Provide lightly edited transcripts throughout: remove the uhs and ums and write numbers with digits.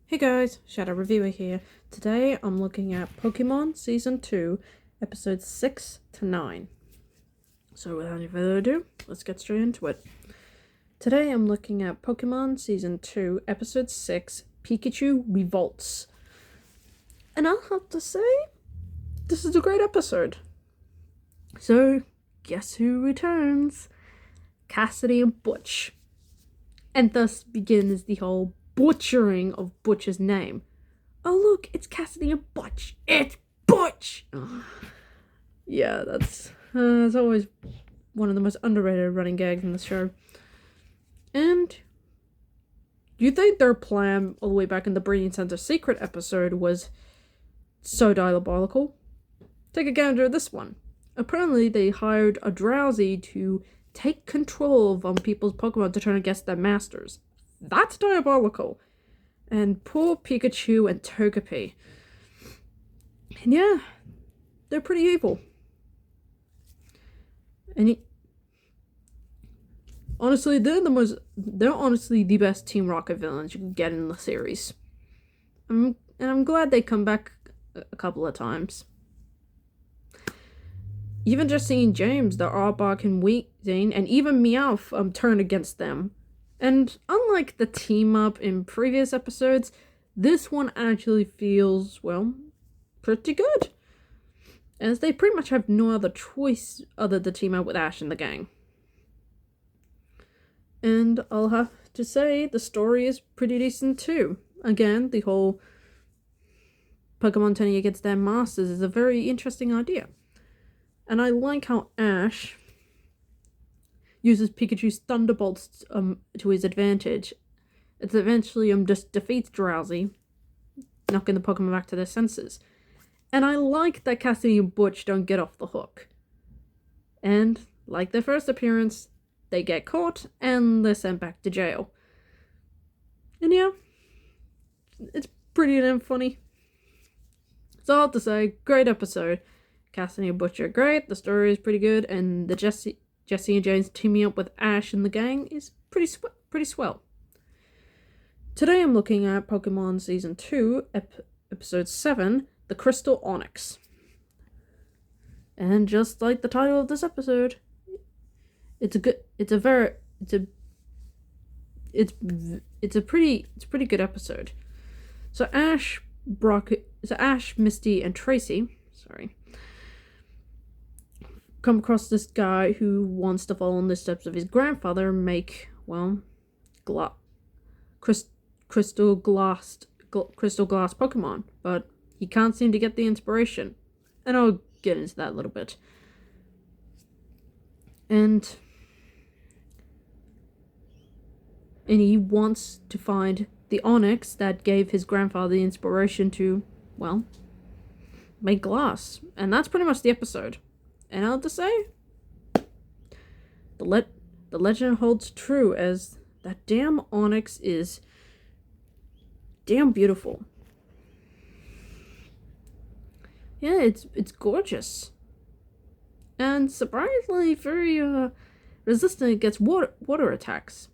Hey guys, Shadow Reviewer here. Today I'm looking at Pokemon Season 2, Episodes 6 to 9. So without any further ado, let's get straight into it. Today I'm looking at Pokemon Season 2, Episode 6, Pikachu Revolts. And I'll have to say, this is a great episode. So, guess who returns? Cassidy and Butch. And thus begins the whole butchering of Butch's name. Oh look, it's Cassidy and Butch. It's Butch! Yeah, that's always one of the most underrated running gags in the show. And you think their plan all the way back in the Breeding Center Secret episode was so diabolical? Take a gander at this one. Apparently they hired a Drowsy to take control of people's Pokemon to turn against their masters. That's diabolical. And poor Pikachu and Togepi. And yeah, they're pretty evil. And honestly, they're honestly the best Team Rocket villains you can get in the series. And I'm glad they come back a couple of times. Even just seeing James, the Arbok and Weezing, and even Meowth turn against them. And unlike the team-up in previous episodes, this one actually feels, well, pretty good. As they pretty much have no other choice other than team up with Ash and the gang. And I'll have to say, the story is pretty decent too. Again, the whole Pokemon turning against their masters is a very interesting idea. And I like how Ash uses Pikachu's Thunderbolts to his advantage. It eventually just defeats Drowsy, knocking the Pokemon back to their senses. And I like that Cassidy and Butch don't get off the hook. And, like their first appearance, they get caught and they're sent back to jail. And yeah, it's pretty damn funny. So I'll have to say, great episode. Cassidy and Butch are great, the story is pretty good, and the Jesse and James teaming up with Ash and the gang is pretty swell. Today I'm looking at Pokemon Season 2, Episode 7, The Crystal Onix. And just like the title of this episode, it's a pretty good episode. So Ash, Misty, and Tracey, come across this guy who wants to follow in the steps of his grandfather and make, well, crystal glass Pokemon, but he can't seem to get the inspiration. And I'll get into that a little bit. And he wants to find the Onix that gave his grandfather the inspiration to, well, make glass. And that's pretty much the episode. And I'll have to say, the legend holds true, as that damn Onix is damn beautiful. Yeah, it's gorgeous. And surprisingly very resistant against water attacks.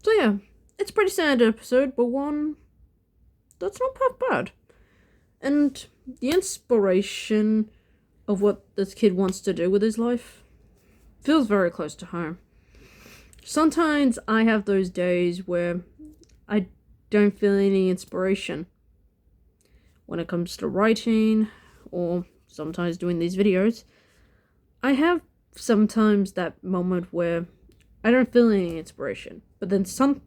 So yeah, it's a pretty standard episode, but one that's not half bad. And the inspiration of what this kid wants to do with his life feels very close to home. Sometimes I have those days where I don't feel any inspiration when it comes to writing or sometimes doing these videos. I have sometimes that moment where I don't feel any inspiration, but then something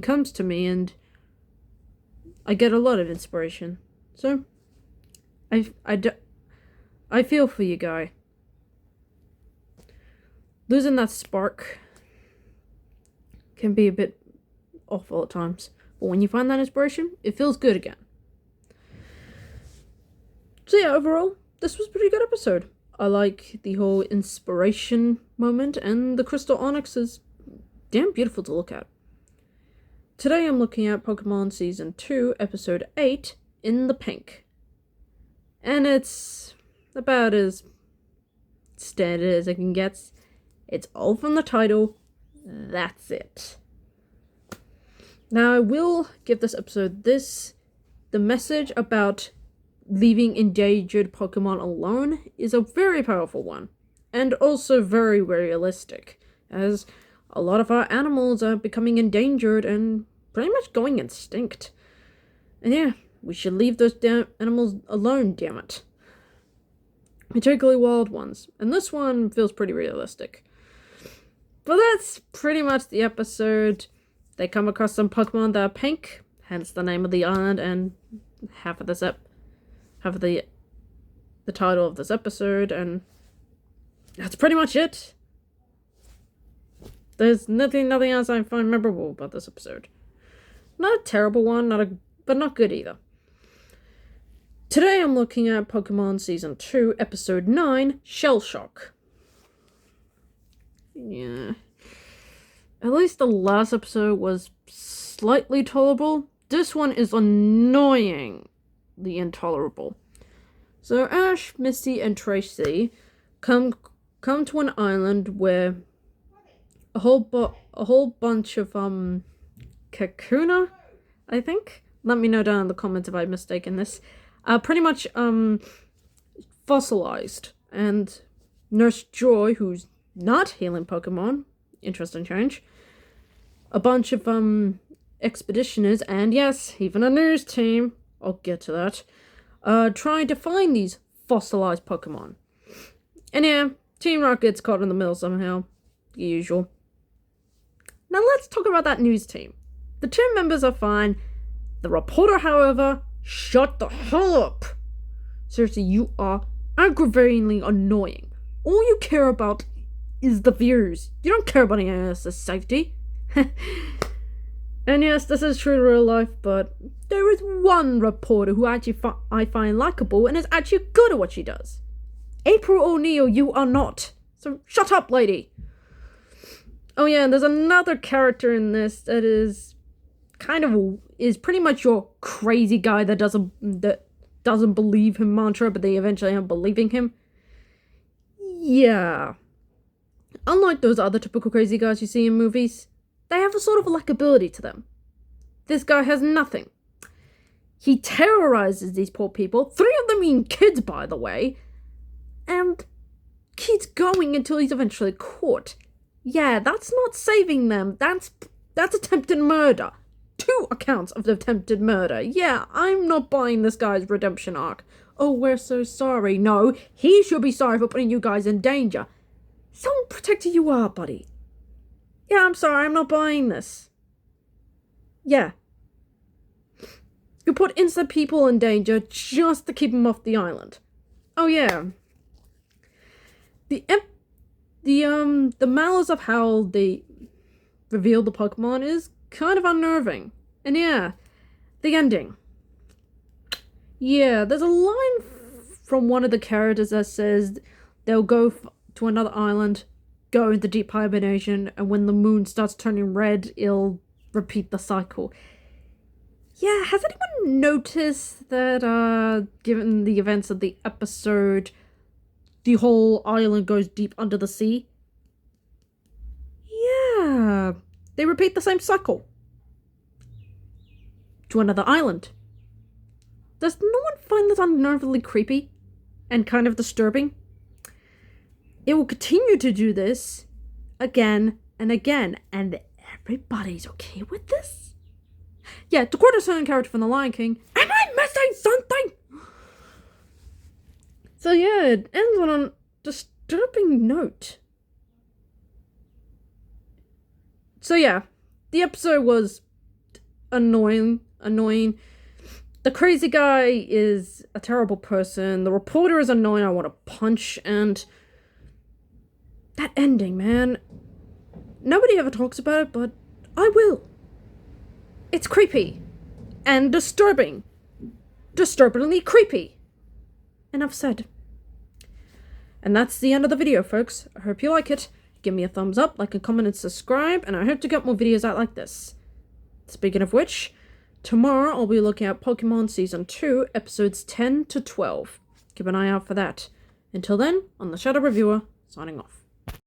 comes to me and I get a lot of inspiration. So, I feel for you, guy. Losing that spark can be a bit awful at times. But when you find that inspiration, it feels good again. So yeah, overall, this was a pretty good episode. I like the whole inspiration moment, and the Crystal Onix is damn beautiful to look at. Today I'm looking at Pokemon Season 2, Episode 8, In the Pink. And it's about as standard as it can get. It's all from the title. That's it. Now, I will give this episode this. The message about leaving endangered Pokemon alone is a very powerful one. And also very realistic, as a lot of our animals are becoming endangered and pretty much going extinct. And yeah, we should leave those damn animals alone, damn it. Particularly wild ones. And this one feels pretty realistic. But that's pretty much the episode. They come across some Pokemon that are pink, hence the name of the island and half of the title of this episode, and that's pretty much it. There's nothing else I find memorable about this episode. Not a terrible one, but not good either. Today I'm looking at Pokemon Season 2, Episode 9, Shell Shock. Yeah. At least the last episode was slightly tolerable. This one is annoyingly intolerable. So Ash, Misty, and Tracey come to an island where a whole bunch of Kakuna, I think. Let me know down in the comments if I'm mistaken this. Pretty much fossilized, and Nurse Joy, who's not healing Pokemon, interesting change. A bunch of expeditioners, and yes, even a news team. I'll get to that. Trying to find these fossilized Pokemon. And yeah, Team Rocket gets caught in the middle somehow. The usual. Now let's talk about that news team. The two members are fine. The reporter, however, shut the hell up. Seriously, you are aggravatingly annoying. All you care about is the views. You don't care about anyone else's safety. And yes, this is true to real life, but there is one reporter who actually I find likable and is actually good at what she does. April O'Neil, you are not. So shut up, lady. Oh yeah, and there's another character in this that is pretty much your crazy guy that doesn't believe him mantra, but they eventually end up believing him. Yeah. Unlike those other typical crazy guys you see in movies, they have a sort of likability to them. This guy has nothing. He terrorizes these poor people, 3 of them being kids, by the way, and keeps going until he's eventually caught. Yeah, that's not saving them. That's attempted murder. 2 accounts of attempted murder. Yeah, I'm not buying this guy's redemption arc. Oh, we're so sorry. No, he should be sorry for putting you guys in danger. So unprotected you are, buddy. Yeah, I'm sorry, I'm not buying this. Yeah. You put innocent people in danger just to keep them off the island. Oh yeah. The malice of how they reveal the Pokemon is kind of unnerving. And yeah, the ending. Yeah, there's a line from one of the characters that says they'll go to another island, go into deep hibernation, and when the moon starts turning red, it'll repeat the cycle. Yeah, has anyone noticed that, given the events of the episode, the whole island goes deep under the sea? Yeah, they repeat the same cycle. To another island. Does no one find this unnervingly creepy and kind of disturbing? It will continue to do this again and again, and everybody's okay with this? Yeah, to quote a certain character from The Lion King, am I missing something? So yeah, it ends on a disturbing note. So yeah, the episode was annoying. The crazy guy is a terrible person. The reporter is annoying. I want to punch. And that ending, man. Nobody ever talks about it, but I will. It's creepy. And disturbing. Disturbingly creepy. Enough said. And that's the end of the video, folks. I hope you like it. Give me a thumbs up, like and comment and subscribe. And I hope to get more videos out like this. Speaking of which, tomorrow I'll be looking at Pokemon Season 2, Episodes 10 to 12. Keep an eye out for that. Until then, I'm the Shadow Reviewer, signing off.